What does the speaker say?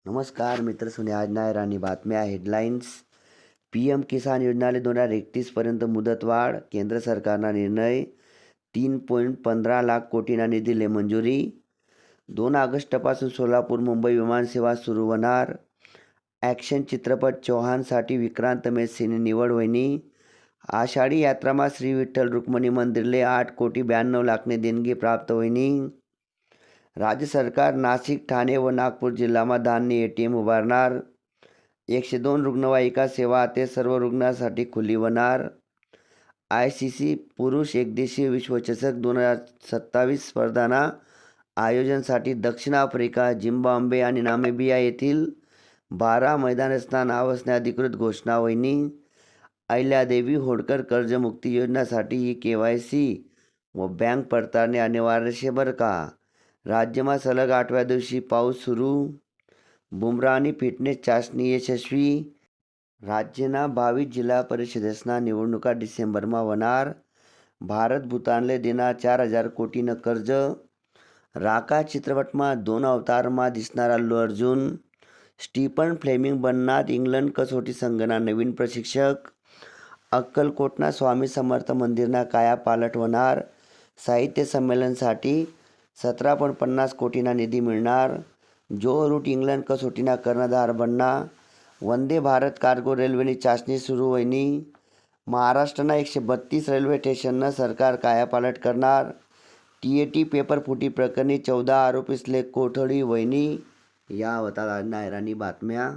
नमस्कार मित्र, सुने आज नायरानी बातम्या. हेडलाईन्स. PM किसान योजनाले 2031 पर्यंत मुदतवाढ. केंद्र सरकारना निर्णय. 3.15 लाख कोटींना निधीले मंजुरी. 2 ऑगस्टपासून सोलापूर मुंबई विमानसेवा सुरू होणार. ॲक्शन चित्रपट चौहानसाठी विक्रांत मेसीने निवड व्हयनी. आषाढी यात्रामा श्री विठ्ठल रुक्मिणी मंदिरले 8,92 लाखने देणगी प्राप्त व्हयनी. राज्य सरकार नाशिक, ठाणे व नागपूर जिल्ह्याમાં धान्य ATM उभारणार. 102 रुग्णवाहिका सेवा ते सर्व रुग्णांसाठी खुली होणार. ICC पुरुष एकदिवसीय विश्वचषक 2027 स्पर्धांना आयोजनासाठी दक्षिण आफ्रिका, झिम्बाब्वे आणि नामिबिया येथील 12 मैदानांना नाव असणे अधिकृत घोषणा व्हयनी. अहिल्यादेवी होळकर कर्जमुक्ती योजनेसाठी KYC व बँक पडताळणी अनिवार्य शे बरं का. राज्यमा सलग 8व्या दिवशी पाऊस सुरू. बुमराहनी फिटनेस चाचणी यशस्वी. राज्यना 22 जिल्हा परिषदेसना निवडणुका डिसेंबरमा होणार. भारत भूतानले देणार 4,000 कोटीनं कर्ज. राका चित्रपटमा 2 अवतारमा दिसणार अल्लू अर्जुन. स्टीफन फ्लेमिंग बनणार इंग्लंड कसोटी संघना नवीन प्रशिक्षक. अक्कलकोटना स्वामी समर्थ मंदिरना कायापालट होणार. साहित्य संमेलनासाठी 17.50 कोटींना निधी मिळणार. जो रूट इंग्लंड कसोटीना कर्णधार बनणार. वंदे भारत कार्गो रेल्वेनी चाचणी सुरू व्हयनी. महाराष्ट्रना 132 रेल्वे स्टेशननं सरकार कायापालट करणार. TAT पेपर फुटी प्रकरणी 14 आरोपीसले कोठडी व्हयनी. या होतात आज नायरानी बातम्या.